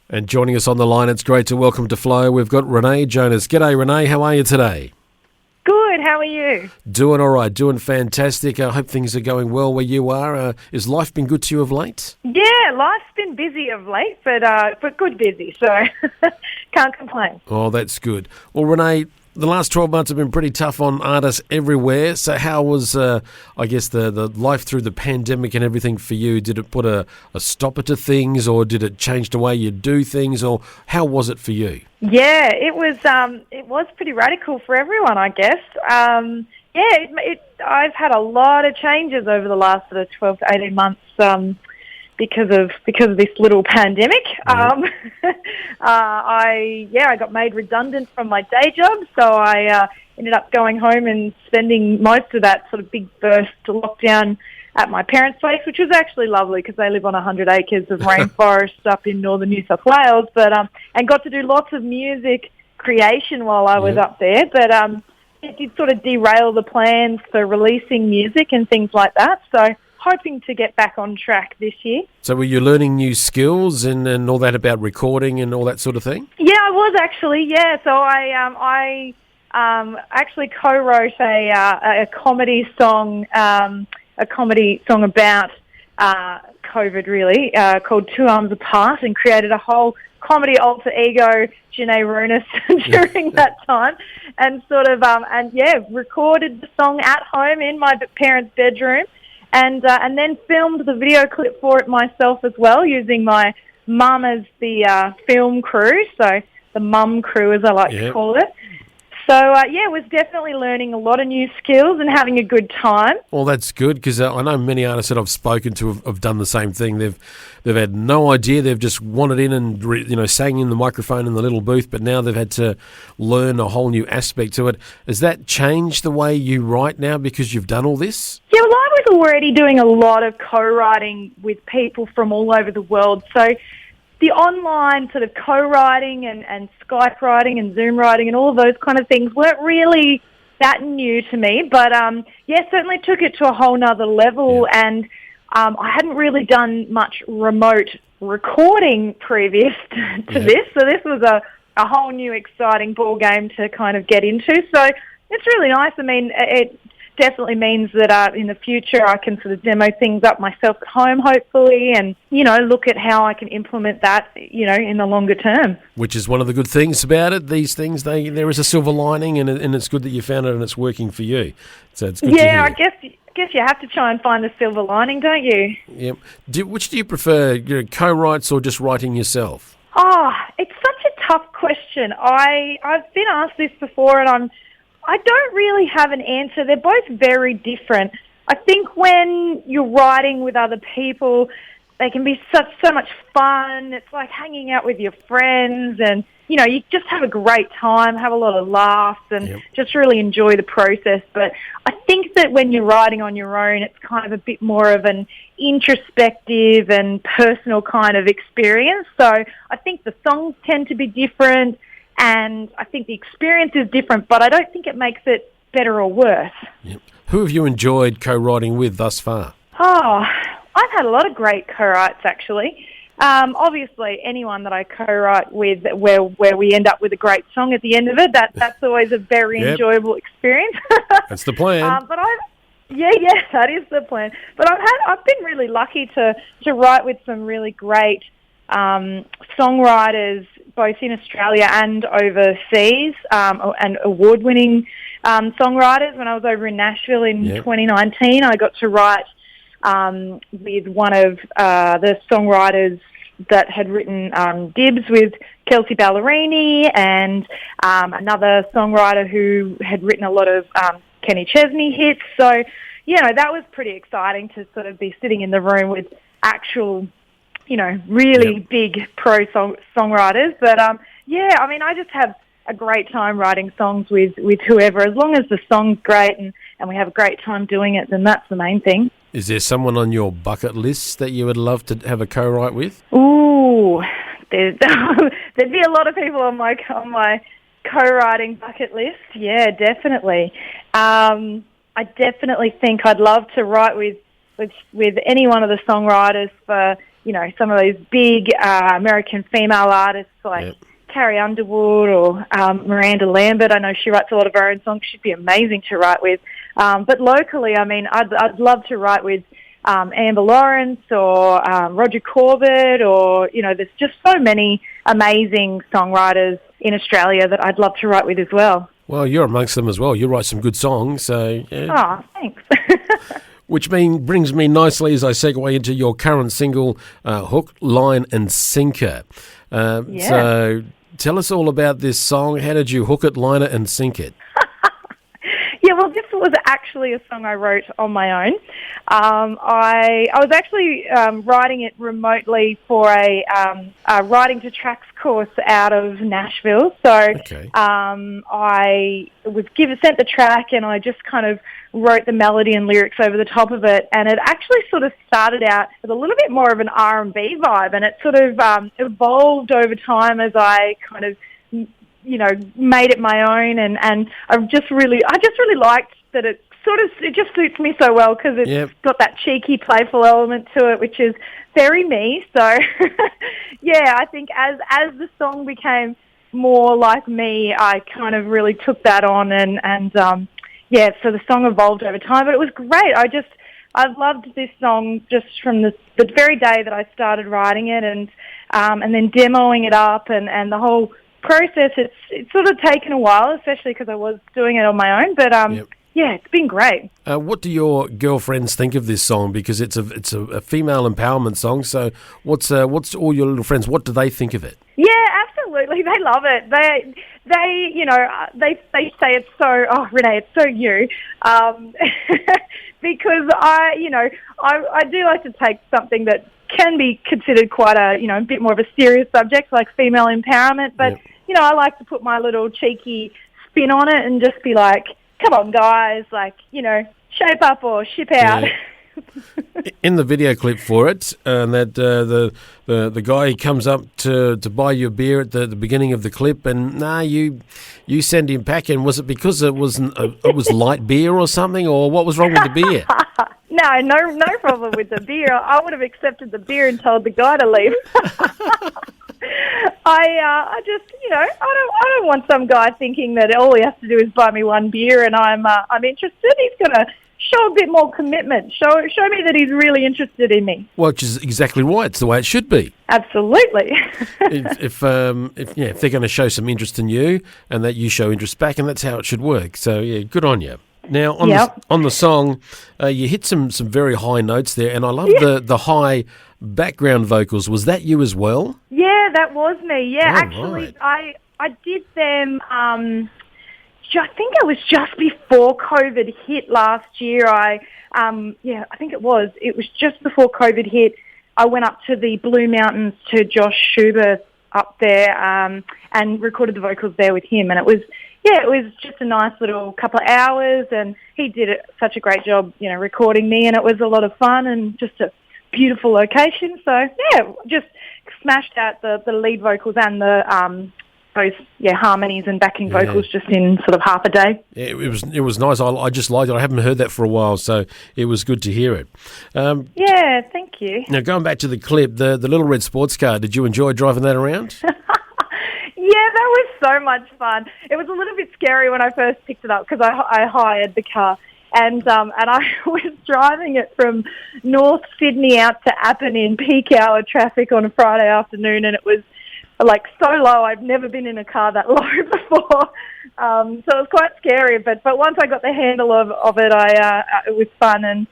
And joining us on the line, it's great to welcome to Flow. We've got Renee Jonas. G'day, Renee. How are you today? Good. How are you? Doing all right. Doing fantastic. I hope things are going well where you are. Has life been good to you of late? Yeah, life's been busy of late, but good busy, so can't complain. Oh, that's good. Well, Renee, the last 12 months have been pretty tough on artists everywhere. So how was, the life through the pandemic and everything for you? Did it put a stopper to things, or did it change the way you do things, or how was it for you? Yeah, it was pretty radical for everyone, I guess. I've had a lot of changes over the last sort of 12 to 18 months because of this little pandemic. I got made redundant from my day job, so I ended up going home and spending most of that sort of big burst lockdown at my parents' place, which was actually lovely because they live on 100 acres of rainforest up in northern New South Wales, and got to do lots of music creation while I was up there. But it did sort of derail the plans for releasing music and things like that. So hoping to get back on track this year. So were you learning new skills and all that about recording and all that sort of thing? Yeah, I was actually. Yeah, so I actually co-wrote a comedy song. A comedy song about COVID, really, called Two Arms Apart, and created a whole comedy alter ego, Renee Jonas, during that time, and recorded the song at home in my parents' bedroom, and then filmed the video clip for it myself as well, using my mum as the film crew, so the mum crew, as I like to call it. So, was definitely learning a lot of new skills and having a good time. Well, that's good, because I know many artists that I've spoken to have done the same thing. They've had no idea. They've just wanted in and sang in the microphone in the little booth, but now they've had to learn a whole new aspect to it. Has that changed the way you write now because you've done all this? Yeah, well, I was already doing a lot of co-writing with people from all over the world, so the online sort of co-writing and Skype writing and Zoom writing and all of those kind of things weren't really that new to me. But, certainly took it to a whole nother level. Yeah. And I hadn't really done much remote recording previous to this. So this was a whole new exciting ball game to kind of get into. So it's really nice. I mean, it definitely means that in the future I can sort of demo things up myself at home, hopefully, and, look at how I can implement that, in the longer term. Which is one of the good things about it. These things, there is a silver lining, and it's good that you found it and it's working for you. So it's good to hear. I guess you have to try and find the silver lining, don't you? Yep. Which do you prefer, co-writes or just writing yourself? Oh, it's such a tough question. I've been asked this before, and I don't really have an answer. They're both very different. I think when you're writing with other people, they can be so much fun. It's like hanging out with your friends, and, you just have a great time, have a lot of laughs, and just really enjoy the process. But I think that when you're writing on your own, it's kind of a bit more of an introspective and personal kind of experience. So I think the songs tend to be different, and I think the experience is different, but I don't think it makes it better or worse. Yep. Who have you enjoyed co-writing with thus far? Oh, I've had a lot of great co-writes, actually. Obviously, anyone that I co-write with where we end up with a great song at the end of it, that's always a very enjoyable experience. That's the plan. That is the plan. But I've been really lucky to write with some really great songwriters, both in Australia and overseas, and award-winning songwriters. When I was over in Nashville in 2019, I got to write with one of the songwriters that had written Dibs with Kelsey Ballerini, and another songwriter who had written a lot of Kenny Chesney hits. So, that was pretty exciting to sort of be sitting in the room with actual really big pro songwriters. But, I just have a great time writing songs with whoever. As long as the song's great and we have a great time doing it, then that's the main thing. Is there someone on your bucket list that you would love to have a co-write with? Ooh, there'd be a lot of people on my co-writing bucket list. Yeah, definitely. I definitely think I'd love to write with any one of the songwriters for some of those big American female artists like Carrie Underwood or Miranda Lambert. I know she writes a lot of her own songs. She'd be amazing to write with. But locally, I mean, I'd love to write with Amber Lawrence or Roger Corbett, or, there's just so many amazing songwriters in Australia that I'd love to write with as well. Well, you're amongst them as well. You write some good songs, so... Yeah. Oh, thanks. Which brings me nicely as I segue into your current single, Hook, Line and Sinker. So tell us all about this song. How did you hook it, line it and sink it? Yeah, well, this was actually a song I wrote on my own. I was actually writing it remotely for a writing to tracks course out of Nashville. So I was sent the track, and I just kind of wrote the melody and lyrics over the top of it. And it actually sort of started out with a little bit more of an R&B vibe, and it sort of evolved over time as I kind of made it my own, and I just really liked that it just suits me so well because it's got that cheeky, playful element to it, which is very me. So, yeah, I think as the song became more like me, I kind of really took that on, and so the song evolved over time, but it was great. I've loved this song just from the very day that I started writing it, and then demoing it up, and the whole process. It's sort of taken a while, especially because I was doing it on my own, but it's been great. What do your girlfriends think of this song? Because it's a female empowerment song. So what's all your little friends? What do they think of it? Yeah, absolutely. They love it. They say it's so, Renee, it's so you. Because I do like to take something that can be considered quite a bit more of a serious subject, like female empowerment, but I like to put my little cheeky spin on it and just be like, come on guys, shape up or ship out. In the video clip for it, that the guy comes up to buy you a beer at the beginning of the clip, and you send him packing. Was it because it was light beer or something, or what was wrong with the beer? No problem with the beer. I would have accepted the beer and told the guy to leave. I just, I don't want some guy thinking that all he has to do is buy me one beer and I'm interested. He's going to show a bit more commitment. Show me that he's really interested in me. Well, which is exactly right. It's the way it should be. Absolutely. if they're going to show some interest in you, and that you show interest back, and that's how it should work. So yeah, good on you. Now on the song, you hit some very high notes there, and I love the high background vocals. Was that you as well? Yeah, that was me. Yeah, actually, right. I did them. I think it was just before COVID hit last year. I think it was. It was just before COVID hit. I went up to the Blue Mountains to Josh Schubert up there and recorded the vocals there with him, and it was just a nice little couple of hours, and he did such a great job, recording me, and it was a lot of fun and just a beautiful location. So just smashed out the lead vocals and the harmonies and backing vocals just in sort of half a day. Yeah, it was nice. I just liked it. I haven't heard that for a while, so it was good to hear it. Thank you. Now going back to the clip, the little red sports car. Did you enjoy driving that around? Yeah, that was so much fun. It was a little bit scary when I first picked it up because I hired the car, and I was driving it from North Sydney out to Appin in peak hour traffic on a Friday afternoon, and it was so low. I've never been in a car that low before, so it was quite scary. But once I got the handle of it, it was fun. And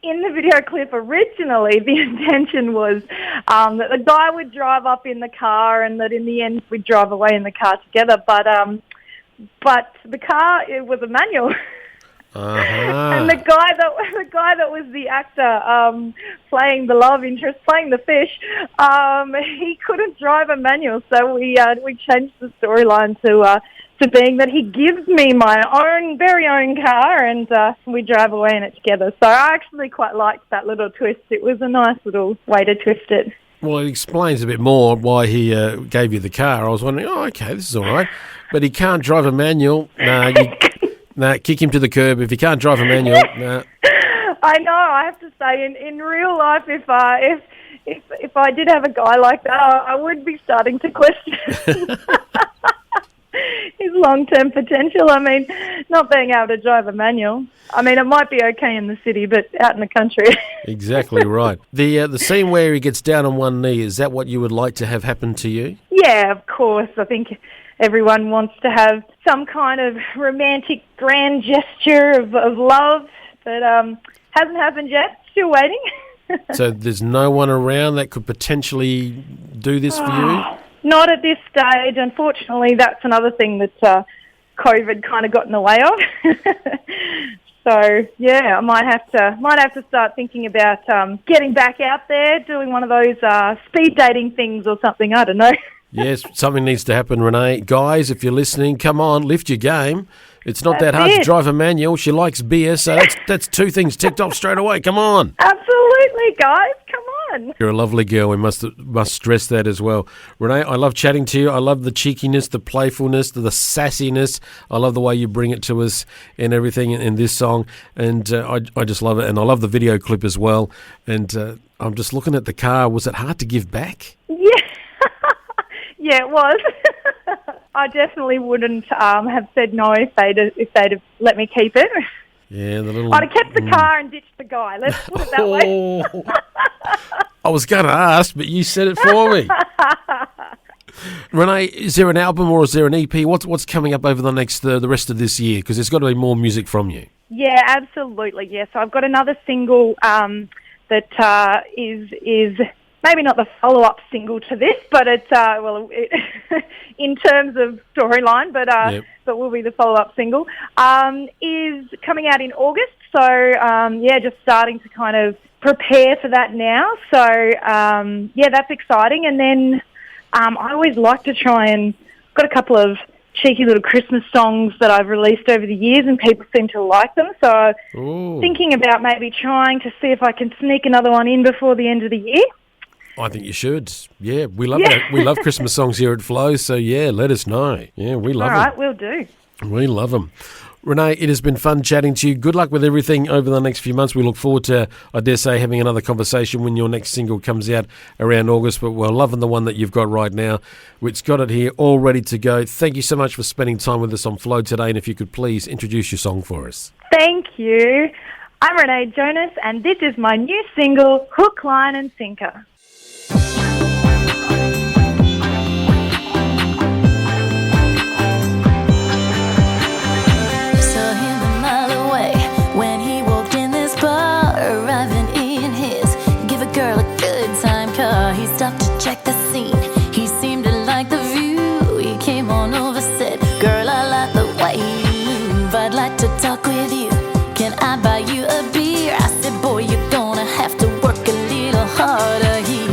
in the video clip originally, the intention was that the guy would drive up in the car, and that in the end we'd drive away in the car together. But the car, it was a manual. And the guy that was the actor playing the love interest, playing the fish, he couldn't drive a manual, so we changed the storyline to being that he gives me my very own car, and we drive away in it together. So I actually quite liked that little twist. It was a nice little way to twist it. Well, it explains a bit more why he gave you the car. I was wondering, okay, this is all right, but he can't drive a manual. Kick him to the curb. If he can't drive a manual, I know. I have to say, in real life, if if I did have a guy like that, I would be starting to question his long-term potential. I mean, not being able to drive a manual. I mean, it might be okay in the city, but out in the country. Exactly right. The scene where he gets down on one knee, is that what you would like to have happen to you? Yeah, of course. I think everyone wants to have some kind of romantic grand gesture of love, but hasn't happened yet. Still waiting. So there's no one around that could potentially do this for you? Not at this stage. Unfortunately, that's another thing that COVID kind of got in the way of. So yeah, I might have to start thinking about getting back out there, doing one of those speed dating things or something. I don't know. Yes, something needs to happen, Renee. Guys, if you're listening, come on, lift your game. It's not that hard to drive a manual. She likes beer, so that's two things ticked off straight away. Come on. Absolutely, guys. Come on. You're a lovely girl. We must stress that as well. Renee, I love chatting to you. I love the cheekiness, the playfulness, the sassiness. I love the way you bring it to us and everything in this song. And I just love it. And I love the video clip as well. And I'm just looking at the car. Was it hard to give back? Yeah. Yeah, it was. I definitely wouldn't have said no if they'd have let me keep it. Yeah, the little. I'd have kept the car and ditched the guy. Let's put it that way. I was going to ask, but you said it for me. Renee, is there an album or is there an EP? What's coming up over the next the rest of this year? Because there's got to be more music from you. Yeah, absolutely. Yeah, so I've got another single that is maybe not the follow-up single to this, but it's in terms of storyline, but will be the follow-up single. Is coming out in August, so just starting to kind of prepare for that now. So that's exciting. And then I always like to try and got a couple of cheeky little Christmas songs that I've released over the years, and people seem to like them. So thinking about maybe trying to see if I can sneak another one in before the end of the year. I think you should. Yeah, we love that. We love Christmas songs here at Flow, so yeah, let us know. Yeah, we love them. All right, we'll do. We love them. Renee, it has been fun chatting to you. Good luck with everything over the next few months. We look forward to, I dare say, having another conversation when your next single comes out around August, but we're loving the one that you've got right now. We've got it here all ready to go. Thank you so much for spending time with us on Flow today, and if you could please introduce your song for us. Thank you. I'm Renee Jonas, and this is my new single, Hook, Line and Sinker. Check the scene. He seemed to like the view. He came on over, said, "Girl, I like the way you move. I'd like to talk with you. Can I buy you a beer?" I said, "Boy, you're gonna have to work a little harder here.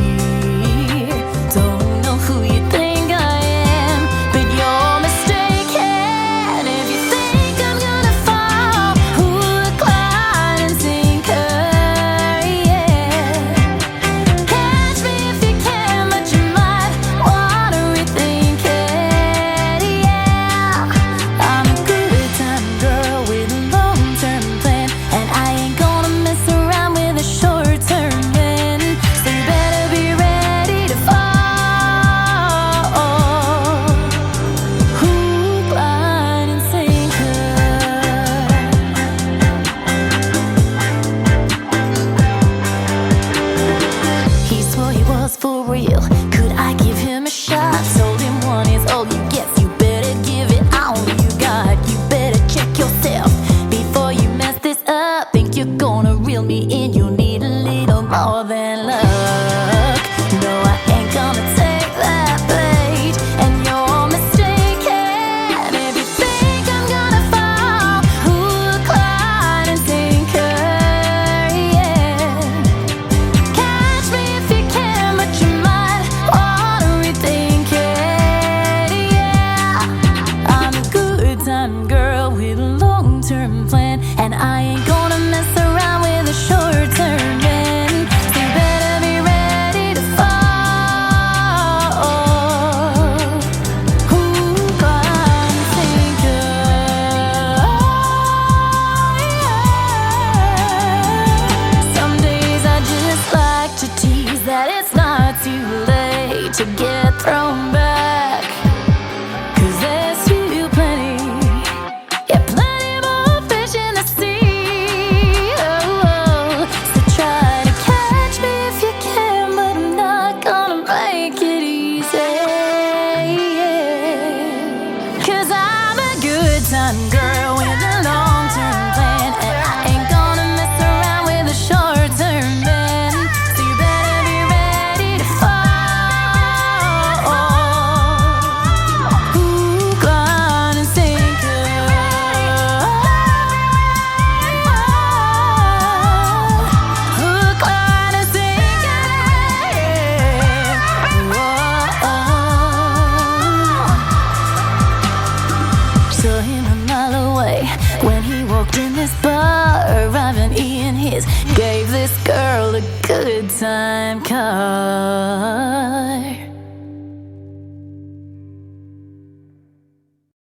Don't know who you think I am, but you're mistaken if you think I'm gonna fall. Hook, line, and sinker, yeah. Catch me if you can, but you might wanna rethink it, yeah. I'm a good time girl with a long-term plan, and I ain't gonna mess around with a short-term man. So you better be ready to fall. Hook, line, and sinker. He swore he was for real. Could I give him a shot? Told him one is all you get. You better give it all you got. You better check yourself before you mess this up. Think you're gonna reel me in? You'll need a little more than luck. No, I ain't gonna take that bait, and you're mistaken if you think I'm gonna fall. Hook, line, and sinker, yeah. Catch me if you can, but you might wanna rethink it, on back, 'cause there's still plenty, yeah, plenty more fish in the sea. Oh, so try to catch me if you can, but I'm not gonna make it easy. 'Cause I'm a good time girl with a long-term plan, and I ain't gonna mess around with a short-term man. So you better be ready to fall. Hook, line, and sinker. Hook, line, and sinker. Saw him a mile away when he walked in this bar, arriving he and his gave this girl a good time card.